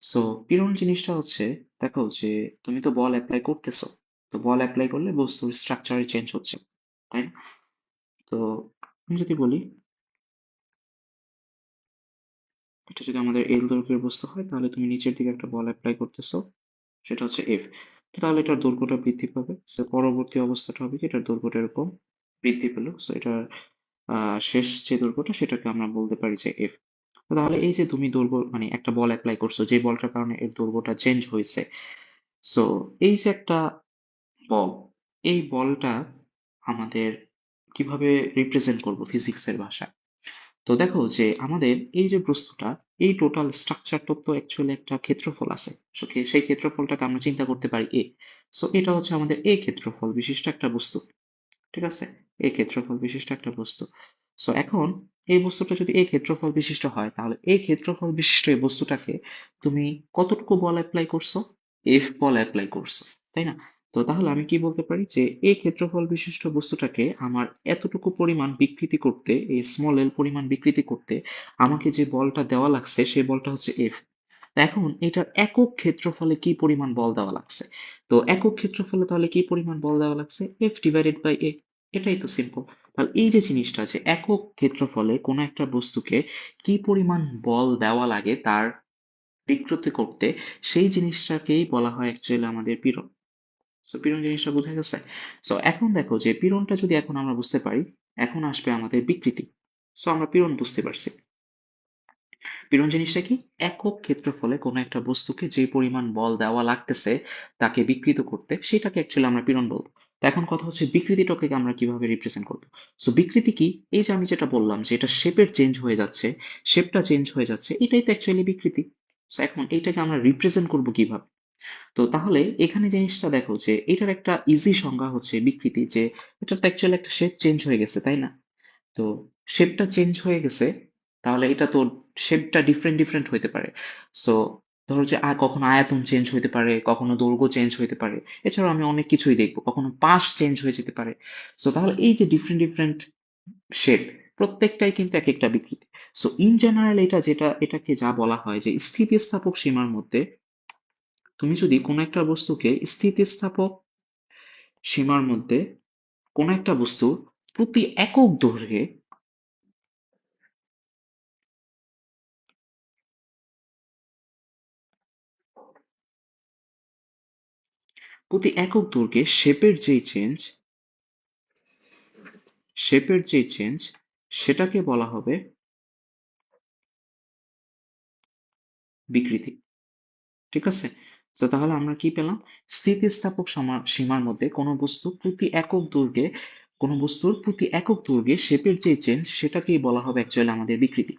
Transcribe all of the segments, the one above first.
So পীড়ন জিনিসটা হচ্ছে, দেখো যে তুমি তো বল অ্যাপ্লাই করতেছো, তো বল অ্যাপ্লাই করলে বস্তুর স্ট্রাকচারে চেঞ্জ হচ্ছে, তাই না? তো আমি যদি বলি এটা যদি আমাদের এল দৈর্ঘ্যের বস্তু হয়, তাহলে তুমি নিচের দিকে একটা বল অ্যাপ্লাই করতেছো, সেটা হচ্ছে এফ। তাহলে এটার দৈর্ঘ্যটা বৃদ্ধি পাবে। সো পরবর্তী অবস্থাটা হবে কি, এটার দৈর্ঘ্যটা এরকম বৃদ্ধি পেলো। সো এটার শেষ যে দৈর্ঘ্যটা সেটাকে আমরা বলতে পারি যে এফ। তাহলে এই যে তুমি দৈর্ঘ্য মানে একটা বল অ্যাপ্লাই করছো, যে বলটার কারণে এর দৈর্ঘ্যটা চেঞ্জ হয়েছে। সো এই যে একটা বল, এই বলটা আমাদের কিভাবে রিপ্রেজেন্ট করব ফিজিক্সের ভাষায়? তো দেখো যে আমাদের এই যে বস্তুটা, এই টোটাল স্ট্রাকচারটা তো অ্যাকচুয়ালি একটা ক্ষেত্রফল আছে। So, সেই ক্ষেত্রফলটাকে আমরা চিন্তা করতে পারি এ। সো এটা হচ্ছে আমাদের এ ক্ষেত্রফল বিশিষ্ট একটা বস্তু, ঠিক আছে? এ ক্ষেত্রফল বিশিষ্ট একটা বস্তু। সো এখন এই বস্তুটা যদি এই ক্ষেত্রফল বিশিষ্ট হয়, তাহলে এই ক্ষেত্রফল বিশিষ্ট এই বস্তুটাকে তুমি কতটুকু বল অ্যাপ্লাই করছো? এফ বল অ্যাপ্লাই করছো, তাই না? তো তাহলে আমি কি বলতে পারি যে এই ক্ষেত্রফল বিশিষ্ট বস্তুটাকে আমার এতটুকু পরিমাণ বিকৃতি করতে, এই স্মল এল পরিমাণ বিকৃতি করতে আমাকে যে বলটা দেওয়া লাগছে সেই বলটা হচ্ছে এফ। এখন এটার একক ক্ষেত্রফলে কি পরিমাণ বল দেওয়া লাগছে? তো একক ক্ষেত্রফলে তাহলে কি পরিমাণ বল দেওয়া লাগছে? এফ ডিভাইডেড বাই এ। এটাই তো সিম্পল। তাহলে এই যে জিনিসটা, যে একক ক্ষেত্রফলে কোনো একটা বস্তুকে কি পরিমাণ বল দেওয়া লাগে তার বিকৃতি করতে, সেই জিনিসটাকেই বলা হয় অ্যাকচুয়ালি আমাদের পীড়ন। সো পীড়ন জিনিসটা বোঝা গেছে? সো এখন দেখো যে পীড়নটা যদি এখন আমরা বুঝতে পারি, এখন আসবে আমাদের বিকৃতি। সো আমরা পীড়ন বুঝতে পারছি। পীড়ন জিনিসটা কি? একক ক্ষেত্রফলে কোনো একটা বস্তুকে যে পরিমাণ বল দেওয়া লাগতেছে তাকে বিকৃত করতে, সেটাকে অ্যাকচুয়ালি আমরা পীড়ন বলবো। তো এখন কথা হচ্ছে বিকৃতিটাকে আমরা কিভাবে রিপ্রেজেন্ট করবো? সো বিকৃতি কি? এই যে আমি যেটা বললাম যে এটা শেপের চেঞ্জ হয়ে যাচ্ছে, শেপটা চেঞ্জ হয়ে যাচ্ছে, এটাই তো অ্যাকচুয়ালি বিকৃতি। সো এখন এইটাকে আমরা রিপ্রেজেন্ট করবো কিভাবে? তো তাহলে এখানে জিনিসটা দেখো যে এটার একটা ইজি সংজ্ঞা হচ্ছে বিকৃতি, যে এটা তো অ্যাকচুয়ালি একটা শেপ চেঞ্জ হয়ে গেছে, তাই না? তো শেপটা চেঞ্জ হয়ে গেছে, তাহলে এটা তো শেপটা ডিফারেন্ট ডিফারেন্ট হইতে পারে। সো ধরো যে কখনো আয়তন চেঞ্জ হইতে পারে, কখনো দৈর্ঘ্য চেঞ্জ হইতে পারে, এছাড়াও আমি অনেক কিছুই দেখবো, কখনো পাশ চেঞ্জ হয়ে যেতে পারে। সো তাহলে এই যে ডিফারেন্ট ডিফারেন্ট শেপ, প্রত্যেকটাই কিন্তু এক একটা বিকৃতি। সো ইন জেনারেল এটা যেটা, এটাকে যা বলা হয় যে স্থিতিস্থাপক সীমার মধ্যে তুমি যদি কোনো একটা বস্তুকে স্থিতিস্থাপক সীমার মধ্যে কোনো একটা বস্তুর প্রতি একক দৈর্ঘ্যে, প্রতি একক দৈর্ঘ্যে শেপের যেই চেঞ্জ সেটাকে বলা হবে বিকৃতি, ঠিক আছে? তো তাহলে আমরা কি পেলাম? স্থিতিস্থাপক সীমার মধ্যে কোনো বস্তুর প্রতি একক দৈর্ঘ্যে শেপের যে চেঞ্জ সেটাকেই বলা হবে অ্যাকচুয়ালি আমাদের বিকৃতি।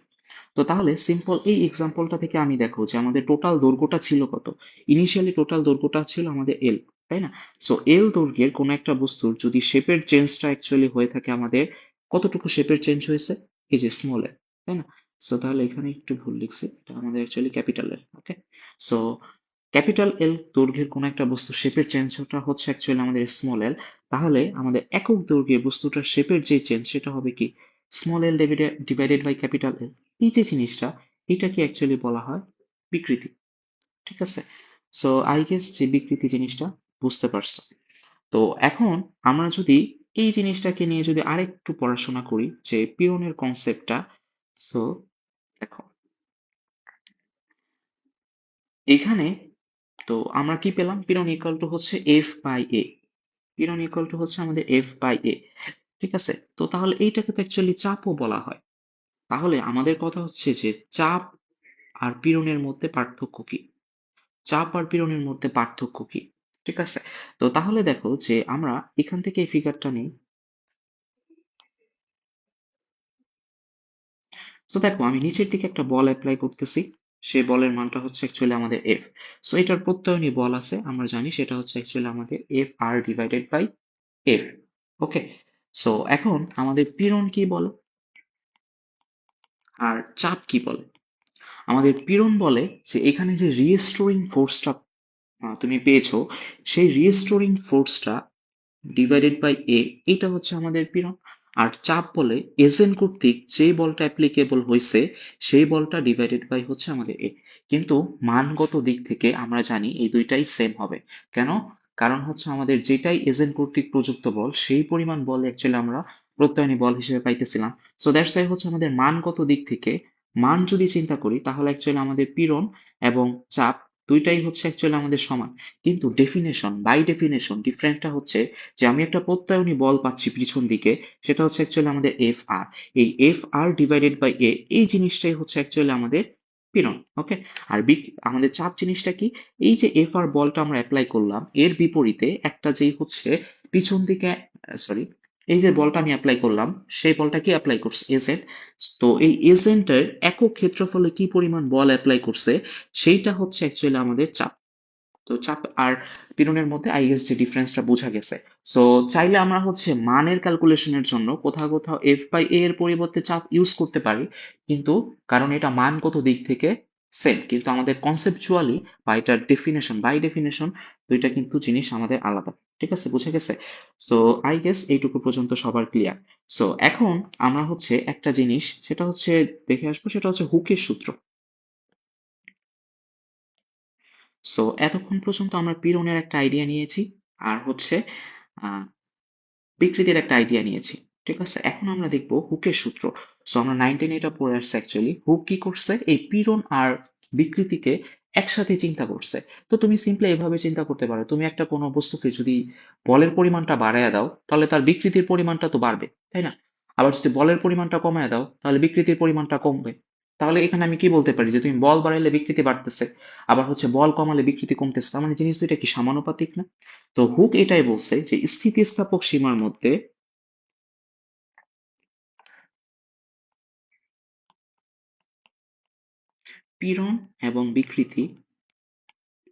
তো তাহলে সিম্পল এই এক্সাম্পলটা থেকে আমি দেখো যে আমাদের টোটাল দৈর্ঘ্যটা ছিল কত? ইনিশিয়ালি টোটাল দৈর্ঘ্যটা ছিল আমাদের এল, তাই না? সো এল দৈর্ঘ্যের কোনো একটা বস্তুর যদি শেপের চেঞ্জটা অ্যাকচুয়ালি হয়ে থাকে আমাদের, কতটুকু শেপের চেঞ্জ হয়েছে? এই যে স্মল এল, তাই না? সো তাহলে এখানে একটু ভুল লিখছি, এটা আমাদের অ্যাকচুয়ালি ক্যাপিটাল এল। ওকে, সো ক্যাপিটাল এল দৈর্ঘ্যের কোনো একটা বস্তু শেপের চেঞ্জটা হচ্ছে অ্যাকচুয়ালি আমাদের স্মল এল। তাহলে আমাদের একক দৈর্ঘ্যের বস্তুটার শেপের যে চেঞ্জ সেটা হবে কি? Small L divided by capital L. এই যে জিনিসটা, এটাকে অ্যাকচুয়ালি বলা হয় বিকৃতি, ঠিক আছে? সো আই গেস যে বিকৃতি জিনিসটা বুঝতে পারছো। তো এখন আমরা যদি এই জিনিসটাকে নিয়ে যদি আরেকটু পড়াশোনা করি, যে পিওনের কনসেপ্টটা। সো দেখো এখানে, তো আমরা কি পেলাম? পিরন ইকুয়াল টু হচ্ছে এফ বাই এ। পিরন ইকুয়াল টু হচ্ছে আমাদের এফ বাই এ, ঠিক আছে? তো তাহলে এইটাকে তো অ্যাকচুয়ালি চাপও বলা হয়। তাহলে আমাদের কথা হচ্ছে যে চাপ আর পীড়নের মধ্যে পার্থক্য কি? চাপ আর পীড়নের মধ্যে পার্থক্য কি? ঠিক আছে? তো তাহলে দেখো যে আমরা এখান থেকে এই ফিগারটা নিই। তো দেখো আমি নিচের দিকে একটা বল অ্যাপ্লাই করতেছি, সেই বলের মানটা হচ্ছে অ্যাকচুয়ালি আমাদের এফ। সো এটার প্রত্যয়নী বল আছে, আমরা জানি সেটা হচ্ছে অ্যাকচুয়ালি আমাদের F R divided by F. Okay, so এখন আমাদের পীড়ন কি বলে আর চাপ কি বলে? আমাদের পীড়ন বলে যে এখানে যে রিস্টোরিং ফোর্সটা তুমি পেয়েছো, সেই রিস্টোরিং ফোর্সটা ডিভাইডেড বাই এ, এটা হচ্ছে আমাদের পীড়ন। আর চাপ বলে এজেন্ট কর্তৃক যেই বলটা অ্যাপ্লিকেবল হয়েছে সেই বলটা ডিভাইডেড বাই হচ্ছে আমাদের এ। কিন্তু মানগত দিক থেকে আমরা জানি এই দুইটাই সেম হবে। কেন? কারণ হচ্ছে আমাদের যেটাই এজেন্ট কর্তৃক প্রযুক্ত বল সেই পরিমাণ বল অ্যাকচুয়ালি আমরা প্রত্যয়নী বল হিসেবে পাইতেছিলাম। সো দ্যাটস ওয়াই হচ্ছে আমাদের মানগত দিক থেকে মান যদি চিন্তা করি তাহলে অ্যাকচুয়ালি আমাদের পীড়ন এবং চাপ দুইটাই হচ্ছে অ্যাকচুয়ালি আমাদের সমান। কিন্তু ডেফিনেশন বাই ডেফিনেশন ডিফারেন্টটা হচ্ছে যে আমি একটা প্রত্যয়নী বল পাচ্ছি পিছন দিকে, সেটা হচ্ছে অ্যাকচুয়ালি আমাদের এফ আর। এই এফ আর ডিভাইডেড বাই এ, এই জিনিসটাই হচ্ছে অ্যাকচুয়ালি আমাদের পীড়ন। ওকে। আর আমাদের চাপ জিনিসটা কি? এই যে এফ আর বলটা আমরা অ্যাপ্লাই করলাম এর বিপরীতে একটা যেই হচ্ছে পিছন দিকে, সরি, এই যে বলটা আমি অ্যাপ্লাই করলাম সেই বলটা কি অ্যাপ্লাই করছে এজেন্ট। তো এই এজেন্টের একক ক্ষেত্রফলে কি পরিমাণ বল অ্যাপ্লাই করছে সেইটা হচ্ছে অ্যাকচুয়ালি আমাদের চাপ। তো চাপ আর পীড়নের মধ্যে আই গেস যে ডিফারেন্সটা বোঝা গেছে। সো চাইলে আমরা হচ্ছে মানের ক্যালকুলেশনের জন্য কোথাও কোথাও এফ বাই এ এর পরিবর্তে চাপ ইউজ করতে পারি, কিন্তু কারণ এটা মানগত দিক থেকে সেম, কিন্তু আমাদের কনসেপচুয়ালি বা এটার ডেফিনেশন বাই ডেফিনেশন দুইটা কিন্তু জিনিস আমাদের আলাদা। ঠিক আছে, বুঝে গেছে? সো আই গেস এইটুকু পর্যন্ত সবার ক্লিয়ার। সো এখন আমরা হচ্ছে একটা জিনিস সেটা হচ্ছে দেখে আসবো, সেটা হচ্ছে হুকের সূত্র। সো এতক্ষণ পর্যন্ত আমরা পীড়নের একটা আইডিয়া নিয়েছি আর হচ্ছে আহ, বিকৃতির একটা আইডিয়া নিয়েছি। ঠিক আছে, এখন আমরা দেখবো হুকের সূত্র। সো আমরা 19 এটা পড়ে আসছে অ্যাকচুয়ালি হুক কি করছে এই পীড়ন আর বিকৃতিকে একসাথে চিন্তা করছে। তো তুমি সিম্পলি এভাবে চিন্তা করতে পারো, তুমি একটা কোনো বস্তুকে যদি বলের পরিমাণটা বাড়ায় দাও তাহলে তার বিকৃতির পরিমাণটা তো বাড়বে, তাই না? আবার যদি বলের পরিমাণটা কমায় দাও তাহলে বিকৃতির পরিমাণটা কমবে। তাহলে এখানে আমি কি বলতে পারি যে তুমি বল বাড়াইলে বিকৃতি বাড়তেছে, আবার হচ্ছে বল কমালে বিকৃতি কমতেছে, তার মানে জিনিস দুইটা কি সমানুপাতিক না? তো হুক এটাই বলছে যে স্থিতিস্থাপক সীমার মধ্যে পীড়ন এবং বিকৃতি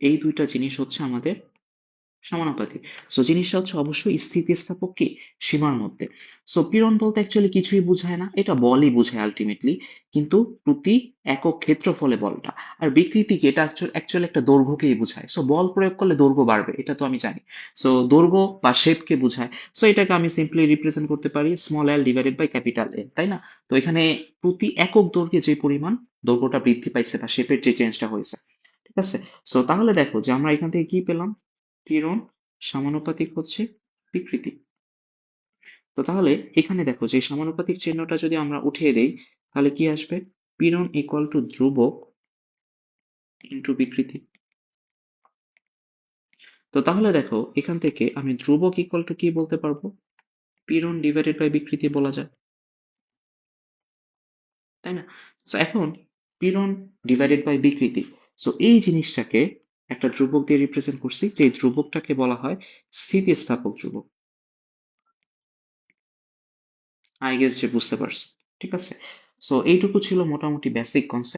এই দুইটা জিনিস হচ্ছে আমাদের সমানুপাতিক। সো জিনিসটা হচ্ছে অবশ্যই স্থিতিস্থাপক কি সীমার মধ্যে। সো পীড়ন বলতে অ্যাকচুয়ালি কিছুই বোঝায় না, এটা বলই বোঝায় আলটিমেটলি, কিন্তু প্রতি একক ক্ষেত্রফলে বলটা। আর বিকৃতি কি, এটা অ্যাকচুয়ালি একটা দৈর্ঘ্যকেই বোঝায়। সো বল প্রয়োগ করলে দৈর্ঘ্য বাড়বে এটা তো আমি জানি। সো দৈর্ঘ্য বা শেপকে বোঝায়। সো এটাকে আমি সিম্পলি রিপ্রেজেন্ট করতে পারি small L divided by capital L, তাই না? তো এখানে প্রতি একক দৈর্ঘ্যে যে পরিমাণ দৈর্ঘ্যটা বৃদ্ধি পাইছে বা শেপের যে চেঞ্জটা হয়েছে। ঠিক আছে। সো তাহলে দেখো যে আমরা এখান থেকে কি পেলাম, পীড়ন সমানুপাতিক হচ্ছে বিকৃতি। তো তাহলে এখানে দেখো যে সমানুপাতিক চিহ্নটা যদি আমরা উঠিয়ে দেই তাহলে কি আসবে? পীড়ন ইকুয়াল টু ধ্রুবক ইন্টু বিকৃতি। তো তাহলে দেখো এখান থেকে আমি ধ্রুবক ইকুয়াল টু কি বলতে পারবো? পীড়ন ডিভাইডেড বাই বিকৃতি বলা যায়, তাই না? তো এখন পীড়ন ডিভাইডেড বাই বিকৃতি, সো এই জিনিসটাকে একটা ধ্রুবক দিয়ে রিপ্রেজেন্ট করছি, যে ধ্রুবকটাকে বলা হয় স্থিতিস্থাপক ধ্রুবক। আই গেস যে বুঝতে পারছো। ঠিক আছে। সো এইটুকু ছিল মোটামুটি বেসিক কনসেপ্ট।